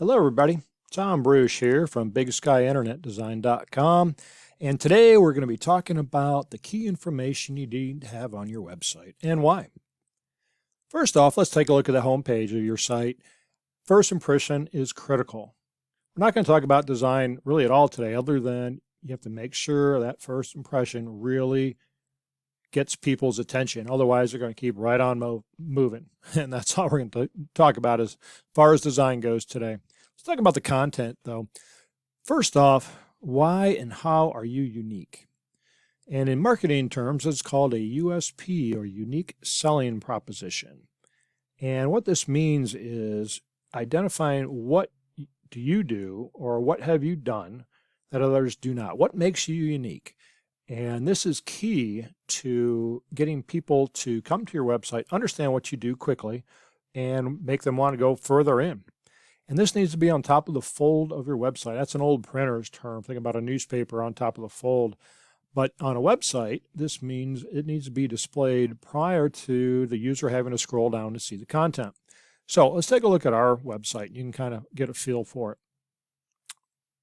Hello, everybody. Tom Bruce here from BigSkyInternetDesign.com. And today we're going to be talking about the key information you need to have on your website and why. First off, let's take a look at the home page of your site. First impression is critical. We're not going to talk about design really at all today, other than you have to make sure that first impression really gets people's attention. Otherwise, they're going to keep right on moving. And that's all we're going to talk about as far as design goes today. Let's talk about the content, though. First off, why and how are you unique? And in marketing terms, it's called a USP, or unique selling proposition. And what this means is identifying what do you do or what have you done that others do not. What makes you unique? And this is key to getting people to come to your website, understand what you do quickly, and make them want to go further in. And this needs to be on top of the fold of your website. That's an old printer's term. Think about a newspaper on top of the fold. But on a website, this means it needs to be displayed prior to the user having to scroll down to see the content. So let's take a look at our website. You can kind of get a feel for it.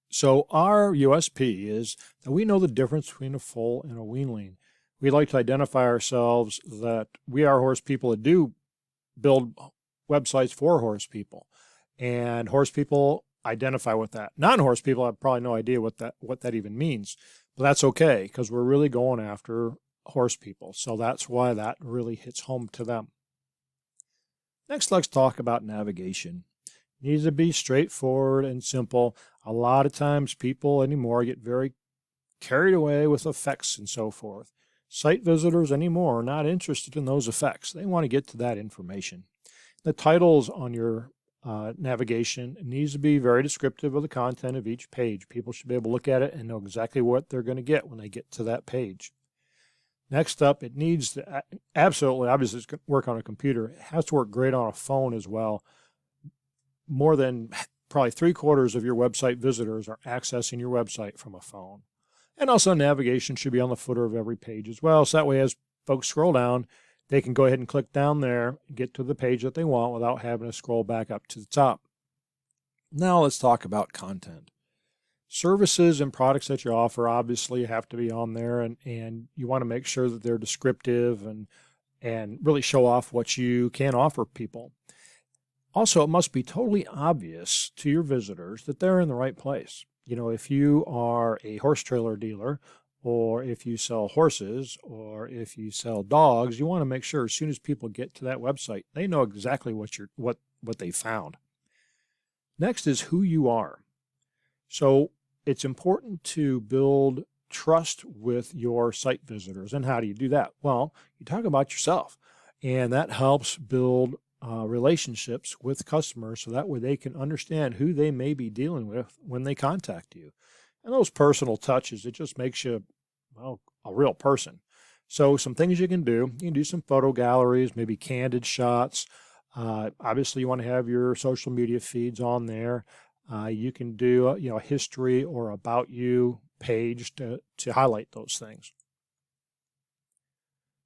So our USP is that we know the difference between a foal and a weanling. We like to identify ourselves that we are horse people that do build websites for horse people. And horse people identify with that. Non-horse people have probably no idea what that even means. But that's okay, because we're really going after horse people. So that's why that really hits home to them. Next, let's talk about navigation. It needs to be straightforward and simple. A lot of times people anymore get very carried away with effects and so forth. Site visitors anymore are not interested in those effects. They want to get to that information. The titles on your navigation needs to be very descriptive of the content of each page. People should be able to look at it and know exactly what they're going to get when they get to that page. Next up, it needs to absolutely, obviously, it's going to work on a computer. It has to work great on a phone as well. More than probably 3/4 of your website visitors are accessing your website from a phone. And also navigation should be on the footer of every page as well. So that way, as folks scroll down, they can go ahead and click down there and get to the page that they want without having to scroll back up to the top. Now let's talk about content. Services and products that you offer obviously have to be on there, and you want to make sure that they're descriptive and really show off what you can offer people. Also, it must be totally obvious to your visitors that they're in the right place. You know, if you are a horse trailer dealer, or if you sell horses, or if you sell dogs, you want to make sure as soon as people get to that website, they know exactly what they found. Next is who you are. So it's important to build trust with your site visitors. And how do you do that? Well, you talk about yourself, and that helps build relationships with customers, so that way they can understand who they may be dealing with when they contact you. And those personal touches, it just makes you, well, a real person. So some things you can do some photo galleries, maybe candid shots. Obviously, you want to have your social media feeds on there. You can do a history or about you page to highlight those things.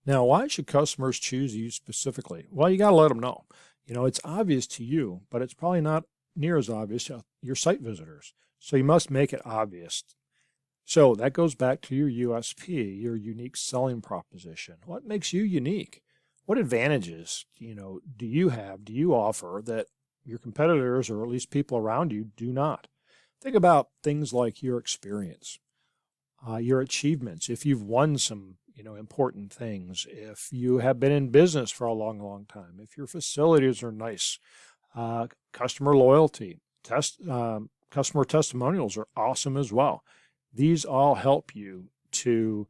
Now, why should customers choose you specifically? Well, you got to let them know. It's obvious to you, but it's probably not near as obvious to your site visitors. So you must make it obvious. So that goes back to your USP, your unique selling proposition. What makes you unique? What advantages, do you offer that your competitors, or at least people around you, do not? Think about things like your experience, your achievements. If you've won some important things, if you have been in business for a long, long time, if your facilities are nice, customer loyalty, customer testimonials are awesome as well. These all help you to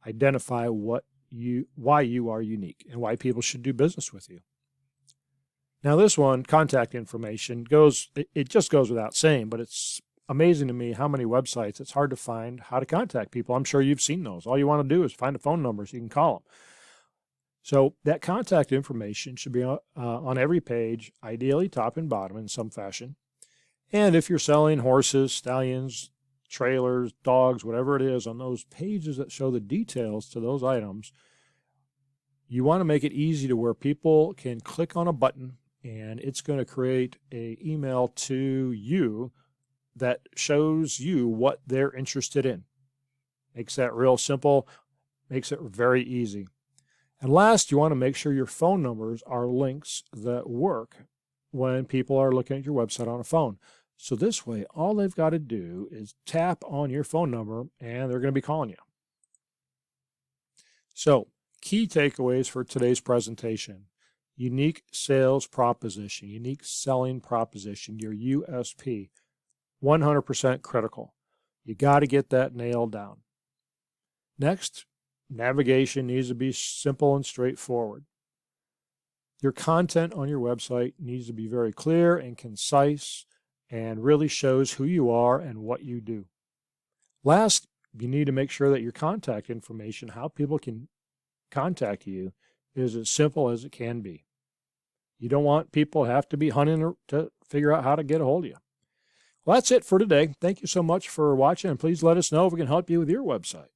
identify why you are unique and why people should do business with you. Now this one, contact information, it just goes without saying, but it's amazing to me how many websites it's hard to find how to contact people. I'm sure you've seen those. All you want to do is find a phone number so you can call them. So that contact information should be on every page, ideally top and bottom in some fashion. And if you're selling horses, stallions, trailers, dogs, whatever it is, on those pages that show the details to those items, you want to make it easy to where people can click on a button and it's going to create an email to you that shows you what they're interested in. Makes that real simple, makes it very easy. And last, you want to make sure your phone numbers are links that work when people are looking at your website on a phone. So this way, all they've got to do is tap on your phone number and they're going to be calling you. So, key takeaways for today's presentation: unique sales proposition, unique selling proposition, your USP, 100% critical. You got to get that nailed down. Next, navigation needs to be simple and straightforward. Your content on your website needs to be very clear and concise and really shows who you are and what you do. Last, you need to make sure that your contact information, how people can contact you, is as simple as it can be. You don't want people to have to be hunting to figure out how to get a hold of you. Well, that's it for today. Thank you so much for watching, and please let us know if we can help you with your website.